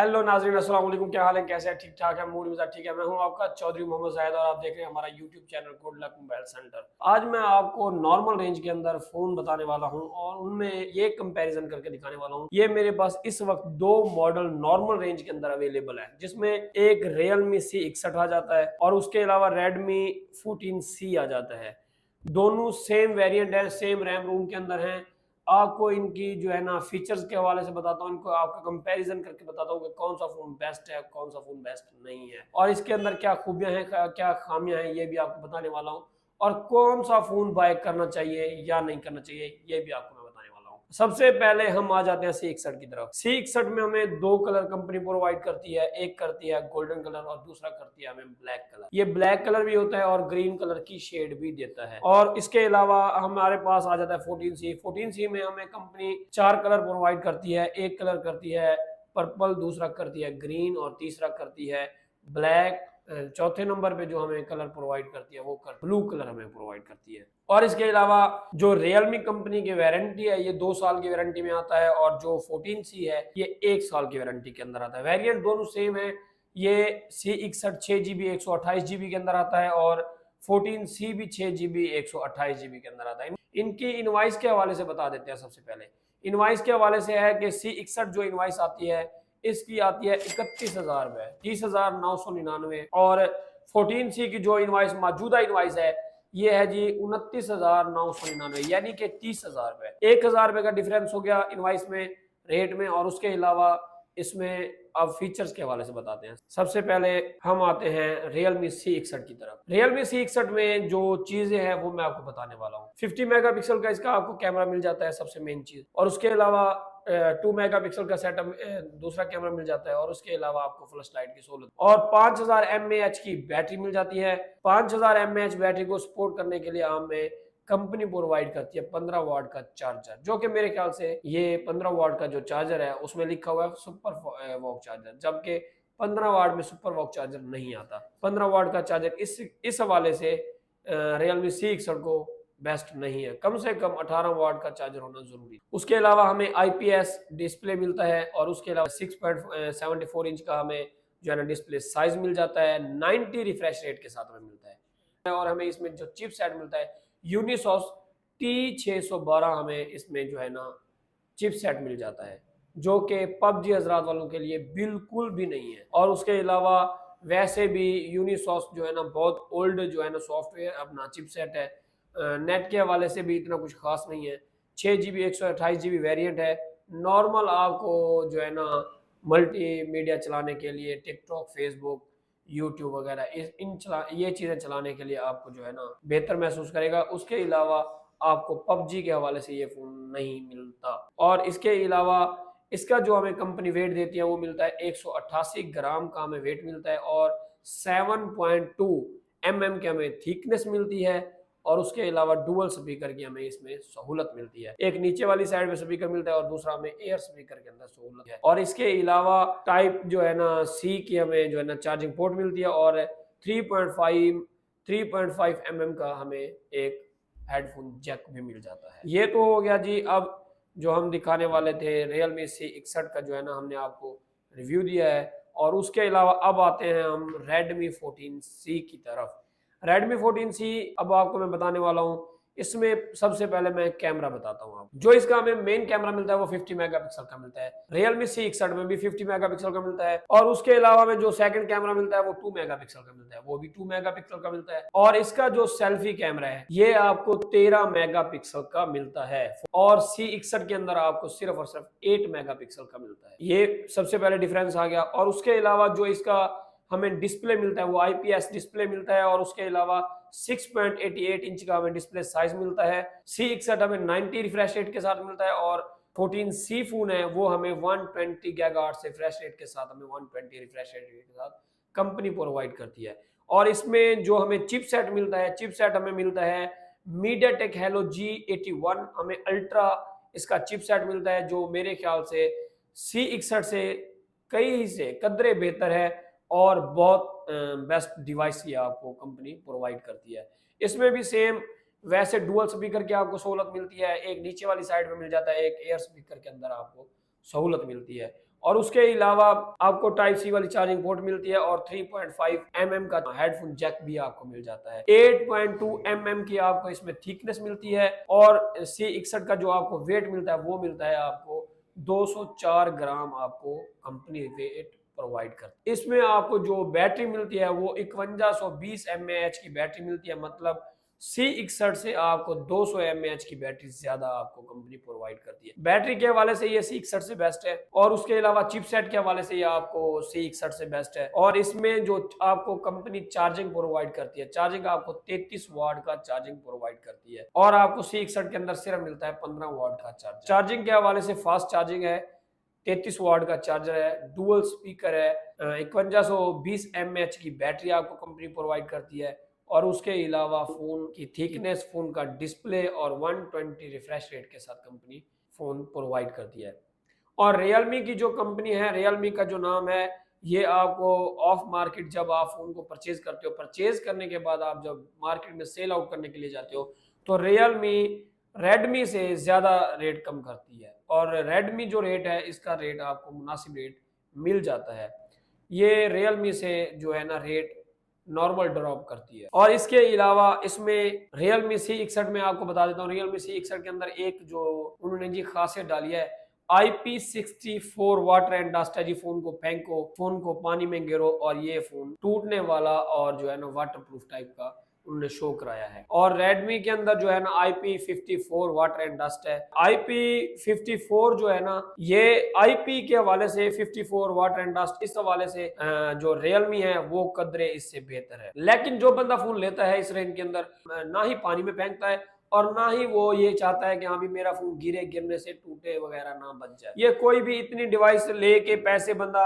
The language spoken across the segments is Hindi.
हेलो नाज़रीन, अस्सलाम वालेकुम। क्या हाल है, कैसे हैं? ठीक ठाक है, मूड मिजाज ठीक है। मैं हूं आपका चौधरी मोहम्मद जाहिद और आप देख रहे हैं हमारा YouTube channel good luck mobile centre. आज मैं आपको नॉर्मल रेंज के अंदर फ़ोन बताने वाला हूं और उनमें ये कंपैरिजन करके दिखाने वाला हूं। ये मेरे पास इस वक्त दो मॉडल नॉर्मल रेंज के अंदर अवेलेबल है, जिसमें एक Realme C61 आ जाता है और उसके अलावा Redmi 14C आ जाता है। दोनों सेम वेरिएंट है, सेम रैम रोम के अंदर हैं। आपको इनकी जो है ना फीचर्स के हवाले से बताता हूँ, इनको आपका कंपैरिजन करके बताता हूँ कि कौन सा फोन बेस्ट है, कौन सा फोन बेस्ट नहीं है, और इसके अंदर क्या खूबियां हैं, क्या खामियां हैं, ये भी आपको बताने वाला हूँ। और कौन सा फोन बाय करना चाहिए या नहीं करना चाहिए, ये भी आपको मैं बताने वाला हूँ। सबसे पहले हम आ जाते हैं C61 की तरफ। C61 में हमें दो कलर कंपनी प्रोवाइड करती है, एक करती है गोल्डन कलर और दूसरा करती है हमें ब्लैक कलर। ये ब्लैक कलर भी होता है और ग्रीन कलर की शेड भी देता है। और इसके अलावा हमारे पास आ जाता है 14C। 14C में हमें कंपनी चार कलर प्रोवाइड करती है, एक कलर करती है पर्पल, दूसरा करती है ग्रीन और तीसरा करती है ब्लैक। चौथे नंबर पे जो हमें कलर प्रोवाइड करती है वो ब्लू कलर हमें प्रोवाइड करती है। और इसके अलावा जो Realme कंपनी की वारंटी है, ये 2 साल की वारंटी में आता है, और जो 14C है ये 1 साल की वारंटी के अंदर आता है। वेरिएंट दोनों सेम है। ये C61 6GB 128GB के अंदर आता है और 14C भी 6GB 128GB के अंदर आता है। इनकी इनवाइस के हवाले से बता देते हैं। सबसे पहले इनवाइस के हवाले से है कि C61 जो इनवाइस आती है इसकी आती है 31,000 रुपए, 30,999। और 14C की जो इनवाइस मौजूदा इनवाइस है ये है जी 29,999, यानी कि 30,000 रुपए। 1,000 रुपए का डिफरेंस हो गया इनवाइस में, रेट में। और उसके अलावा इसमें अब फीचर्स के हवाले से बताते हैं। सबसे पहले हम आते हैं Realme C61 की तरफ। Realme C61 में जो चीजें हैं वो मैं आपको बताने वाला हूँ। 50 मेगापिक्सल का इसका आपको कैमरा मिल जाता है, सबसे मेन चीज। और उसके अलावा 2 मेगापिक्सल का सेटअप दूसरा कैमरा मिल जाता है। और उसके अलावा आपको फ्लैश लाइट की सहूलत और 5000 mAh की बैटरी मिल जाती है। 5000 mAh बैटरी को सपोर्ट करने के लिए हमें कंपनी प्रोवाइड करती है 15 वाट का चार्जर, जो कि मेरे ख्याल से ये 15 वाट का जो चार्जर है उसमें लिखा हुआ है सुपर वॉक चार्जर, जबकि 15 वाट में सुपर वॉक चार्जर नहीं आता। 15 वाट का चार्जर इस हवाले से Realme C61 को बेस्ट नहीं है। कम से कम 18 वाट का चार्जर होना जरूरी। उसके अलावा हमें IPS डिस्प्ले मिलता है और उसके अलावा 6.74 इंच का हमें जो है ना डिस्प्ले साइज मिल जाता है। 90 रिफ्रेश रेट के साथ हमें मिलता है। और हमें इसमें जो चिपसेट मिलता है यूनिसॉस T612 हमें इसमें जो है ना चिपसेट मिल जाता है, जो कि पबजी हजरात वालों के लिए बिल्कुल भी नहीं है। और उसके अलावा वैसे भी यूनिसॉस जो है ना बहुत ओल्ड जो है ना सॉफ्टवेयर अपना चिपसेट है। नेट के हवाले से भी इतना कुछ खास नहीं है। 6GB 128GB वेरिएंट है। नॉर्मल आपको जो है ना मल्टीमीडिया चलाने के लिए टिकटॉक, फेसबुक, यूट्यूब वगैरह ये चीज़ें चलाने के लिए आपको जो है ना बेहतर महसूस करेगा। उसके अलावा आपको पबजी के हवाले से ये फ़ोन नहीं मिलता। और इसके अलावा इसका जो हमें कंपनी वेट देती है वो मिलता है 188 ग्राम का हमें वेट मिलता है और 7.2 mm की हमें थिकनेस मिलती है। और उसके अलावा डुअल स्पीकर की हमें इसमें सहूलत मिलती है। एक नीचे वाली साइड में स्पीकर मिलता है और दूसरा हमें एयर स्पीकर के अंदर सहूलत है। और इसके अलावा टाइप जो है ना सी की हमें जो है ना चार्जिंग पोर्ट मिलती है और 3.5 mm का हमें एक हेडफोन जैक भी मिल जाता है। ये तो हो गया जी। अब जो हम दिखाने वाले थे Realme C61 का जो है ना हमने आपको रिव्यू दिया है। और उसके अलावा अब आते हैं हम Redmi 14C की तरफ। Redmi 14C अब आपको मैं बताने वाला हूँ। इसमें सबसे पहले मैं कैमरा बताता हूँ आपको। जो इसका हमें मेन कैमरा मिलता है वो 50 मेगापिक्सल का मिलता है। Realme C61 में भी 50 मेगापिक्सल का मिलता है। और उसके अलावा में जो सेकंड कैमरा मिलता है वो 2 मेगापिक्सल का मिलता है, वो भी 2 मेगापिक्सल का मिलता है। और इसका जो सेल्फी कैमरा है ये आपको 13 मेगापिक्सल का मिलता है। और C61 के अंदर आपको सिर्फ और सिर्फ 8 मेगापिक्सल का मिलता है। ये सबसे पहले डिफरेंस आ गया। और उसके अलावा जो इसका हमें डिस्प्ले मिलता है वो IPS डिस्प्ले मिलता है। और उसके अलावा 6.88 इंच का हमें डिस्प्ले साइज मिलता है। C61 हमें 90 रिफ्रेश रेट के साथ मिलता है और 14C फोन है वो हमें 120 गीगाहर्ट्ज से रिफ्रेश रेट के साथ हमें 120 रिफ्रेश रेट के साथ कंपनी प्रोवाइड करती है। और इसमें जो हमें चिपसेट मिलता है, चिपसेट हमें मिलता है MediaTek Helio G81 हमें अल्ट्रा इसका चिपसेट मिलता है, जो मेरे ख्याल से C61 से कई से कदरे बेहतर है और बहुत बेस्ट डिवाइस ये आपको कंपनी प्रोवाइड करती है। इसमें भी सेम वैसे डुअल स्पीकर की आपको सहूलत मिलती है। एक नीचे वाली साइड में मिल जाता है, एक एयर स्पीकर के अंदर आपको सहूलत मिलती है। और उसके अलावा आपको टाइप सी वाली चार्जिंग पोर्ट मिलती है और 3.5 mm का हेडफोन जैक भी आपको मिल जाता है। 8.2 mm की आपको इसमें थिकनेस मिलती है और C61 का जो आपको वेट मिलता है वो मिलता है आपको 204 ग्राम आपको कंपनी वेट प्रोवाइड करती है। इसमें आपको जो बैटरी मिलती है वो 5120 mAh की बैटरी मिलती है, मतलब C61 से आपको 200 mAh की बैटरी ज्यादा आपको कंपनी प्रोवाइड करती है। बैटरी के हवाले से ये C61 से बेस्ट है और उसके अलावा चिपसेट के हवाले से ये आपको C61 से बेस्ट है। और इसमें जो आपको कंपनी चार्जिंग प्रोवाइड करती है, चार्जिंग आपको 33 वाट का चार्जिंग प्रोवाइड करती है और आपको C61 के अंदर सिर्फ मिलता है 15 वाट का चार्जर। चार्जिंग के हवाले से फास्ट चार्जिंग है, 33 वाट का चार्जर है, डुअल स्पीकर है, 5120 mAh की बैटरी आपको कंपनी प्रोवाइड करती है और उसके अलावा फोन की थिकनेस, फोन का डिस्प्ले और 120 रिफ्रेश रेट के साथ कंपनी फोन प्रोवाइड करती है। और रियलमी की जो कंपनी है, रियलमी का जो नाम है, ये आपको ऑफ मार्केट जब आप फोन को परचेज करते हो, परचेज करने के बाद आप जब मार्केट में सेल आउट करने के लिए जाते हो तो रियलमी रेडमी से ज्यादा रेट कम करती है और रेडमी जो रेट है इसका रेट आपको मुनासिब रेट मिल जाता है। ये रियलमी से जो है ना रेट नॉर्मल ड्रॉप करती है। और इसके अलावा इसमें रियलमी C61 में आपको बता देता हूँ, रियलमी C61 के अंदर एक जो उन्होंने जी खासियत डाली है, IP64 वाटर एंड डस्ट है जी। फोन को फेंको, फोन को पानी में गिरो और ये फोन टूटने वाला और जो है ना वाटर प्रूफ टाइप का उन्होंने शो कराया है। और रेडमी के अंदर जो है ना IP54 वाटर एंड डस्ट है। IP54 जो है ना ये IP के हवाले से 54 वाटर एंड डस्ट, इस हवाले से जो रियलमी है वो कदरे इससे बेहतर है। लेकिन जो बंदा फोन लेता है इस रेंज के अंदर ना ही पानी में फेंकता है और ना ही वो ये चाहता है कि हाँ भी मेरा फोन गिरने से टूटे वगैरह ना बच जाए। ये कोई भी इतनी डिवाइस लेके पैसे बंदा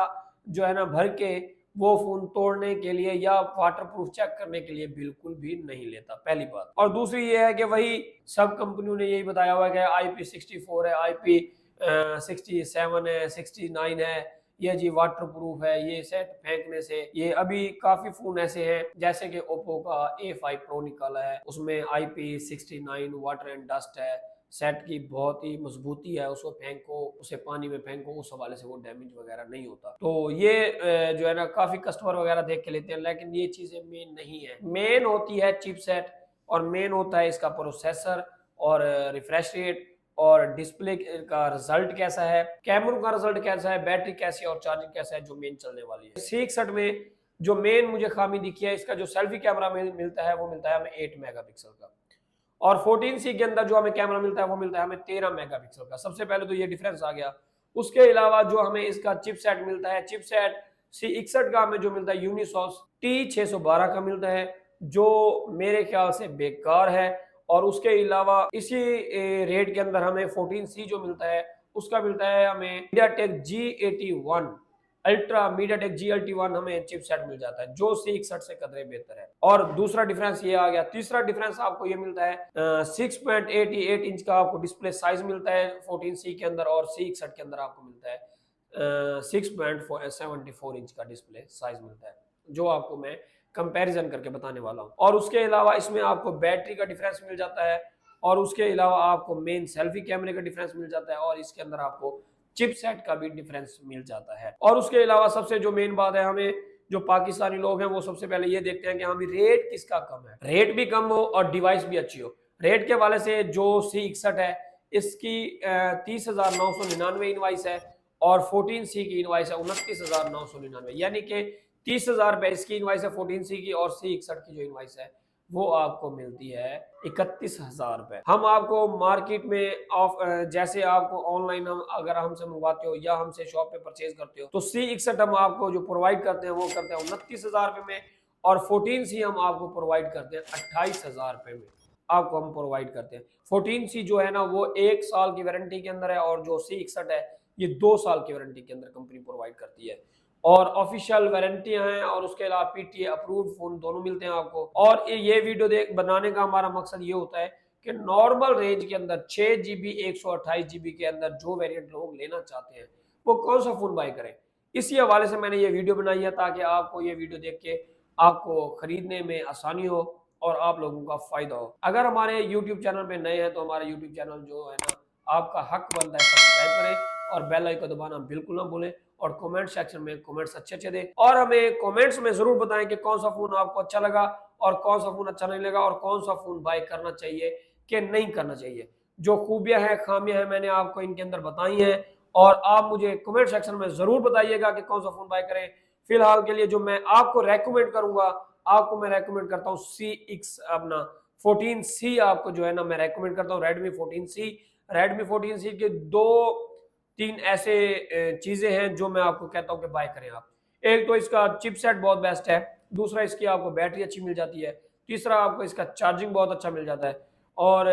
जो है ना भर के वो फोन तोड़ने के लिए या वाटर प्रूफ चेक करने के लिए बिल्कुल भी नहीं लेता, पहली बात। और दूसरी ये है कि वही सब कंपनियों ने यही बताया हुआ है कि IP64 है, IP67 है, 69 है, ये जी वाटर प्रूफ है, ये सेट फेंकने से। ये अभी काफी फोन ऐसे हैं जैसे कि ओप्पो का A5 Pro निकाला है, उसमें IP69 वाटर एंड डस्ट है, सेट की बहुत ही मजबूती है, उसको फेंको, उसे पानी में फेंको, उस हवाले से वो डैमेज वगैरह नहीं होता। तो ये जो है ना काफी कस्टमर वगैरह देख के लेते हैं, लेकिन ये चीजें मेन नहीं है। मेन होती है चिपसेट और मेन होता है इसका प्रोसेसर और रिफ्रेश रेट और डिस्प्ले का रिजल्ट कैसा है, कैमरा का रिजल्ट कैसा है, बैटरी कैसी है और चार्जिंग कैसा है, जो मेन चलने वाली है। C61 में जो मेन मुझे खामी दिखी है, इसका जो सेल्फी कैमरा मिलता है वो मिलता है हमें 8 मेगापिक्सल का और 14C के अंदर जो हमें कैमरा मिलता है वो मिलता है हमें 13 मेगापिक्सल का। सबसे पहले तो ये डिफरेंस आ गया। उसके अलावा जो हमें इसका चिपसेट मिलता है, चिपसेट C61 का हमें जो मिलता है यूनिसॉस T612 का मिलता है, जो मेरे ख्याल से बेकार है। और उसके अलावा इसी रेट के अंदर हमें 14C जो मिलता है उसका मिलता है हमें MediaTek G81 ultra, MediaTek G81 हमें चिपसेट मिल जाता है जो C61 से कदरे बेहतर है। और दूसरा डिफरेंस ये आ गया। तीसरा डिफरेंस आपको ये मिलता है 6.88 इंच का आपको डिस्प्ले साइज मिलता है 14C के अंदर और C61 के अंदर आपको मिलता है 6.74 इंच का डिस्प्ले साइज मिलता है, जो आपको मैं कंपैरिजन करके बताने वाला हूँ। और उसके अलावा इसमें आपको बैटरी का डिफरेंस मिल जाता है और उसके अलावा आपको मेन सेल्फी कैमरे का डिफरेंस मिल जाता है और इसके अंदर आपको चिपसेट का भी डिफरेंस मिल जाता है। और उसके अलावा सबसे जो मेन बात है, हमें जो पाकिस्तानी लोग हैं वो सबसे पहले ये देखते हैं कि हाँ भी रेट किसका कम है, रेट भी कम हो और डिवाइस भी अच्छी हो। रेट के वाले से जो C61 है इसकी 30,999 इनवाइस है और 14C की इनवाइस है 29,999, यानी कि 30,000 रुपए इसकी इनवाइस है 14C की और C61 की जो इनवाइस है वो आपको मिलती है 31,000 रुपए। हम आपको मार्केट में ऑफ जैसे आपको ऑनलाइन हम अगर हमसे मंगवाते हो या हमसे शॉप पे परचेज करते हो तो C61 हम आपको जो प्रोवाइड करते हैं वो करते हैं 29,000 रुपए में और 14C हम आपको प्रोवाइड करते हैं 28,000 रुपए में आपको हम प्रोवाइड करते हैं। 14C जो है ना वो 1 साल की वारंटी के अंदर है और जो C61 है ये 2 साल की वारंटी के अंदर कंपनी प्रोवाइड करती है और ऑफिशियल वारंटियां हैं और उसके अलावा PTA अप्रूव्ड फोन दोनों मिलते हैं आपको। और ये वीडियो बनाने का हमारा मकसद ये होता है कि नॉर्मल रेंज के अंदर 6GB 128GB के अंदर जो वेरिएंट लोग लेना चाहते हैं वो कौन सा फोन बाय करें, इसी हवाले से मैंने ये वीडियो बनाई है ताकि आपको ये वीडियो देख के आपको खरीदने में आसानी हो और आप लोगों का फायदा हो। अगर हमारे YouTube चैनल पे नए हैं तो हमारे YouTube चैनल जो है ना आपका हक बनता है सब्सक्राइब करें और बेल आइकन दबाना बिल्कुल ना भूलें और कमेंट सेक्शन में कमेंट्स अच्छे दें और हमें कमेंट्स में जरूर बताएं कि कौन सा फोन आपको अच्छा लगा और कौन सा फोन अच्छा नहीं लगा और कौन सा फोन बाय करना चाहिए कि नहीं करना चाहिए। जो खूबियां हैं खामियां हैं मैंने आपको इनके अंदर बताई हैं और आप मुझे कमेंट सेक्शन में जरूर बताइएगा कि कौन सा फोन बाय करें। फिलहाल के लिए जो मैं आपको रेकमेंड करूंगा, आपको मैं रेकमेंड करता हूँ CX अपना 14C आपको जो है ना मैं रेकमेंड करता हूँ Redmi 14C। Redmi 14C के दो तीन ऐसे चीजें हैं जो मैं आपको कहता हूँ कि बाय करें आप। एक तो इसका चिपसेट बहुत बेस्ट है, दूसरा इसकी आपको बैटरी अच्छी मिल जाती है, तीसरा आपको इसका चार्जिंग बहुत अच्छा मिल जाता है और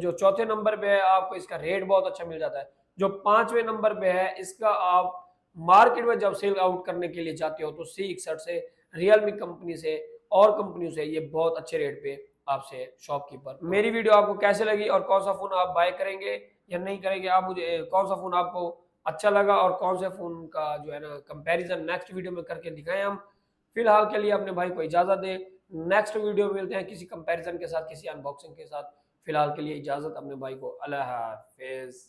जो चौथे नंबर पे है आपको इसका रेट बहुत अच्छा मिल जाता है। जो पांचवें नंबर पे है इसका आप मार्केट में जब सेल आउट करने के लिए जाते हो तो C61 से, रियलमी कंपनी से और कंपनियों से ये बहुत अच्छे रेट पे आपसे शॉपकीपर। मेरी वीडियो आपको कैसे लगी और कौन सा फोन आप बाय करेंगे या नहीं करेंगे, आप मुझे कौन सा फोन आपको अच्छा लगा और कौन से फोन का जो है ना कंपैरिजन नेक्स्ट वीडियो में करके दिखाएं हम। फिलहाल के लिए अपने भाई को इजाजत दें, नेक्स्ट वीडियो में मिलते हैं किसी कंपैरिजन के साथ, किसी अनबॉक्सिंग के साथ। फिलहाल के लिए इजाजत अपने भाई को, अल्लाह हाफिज।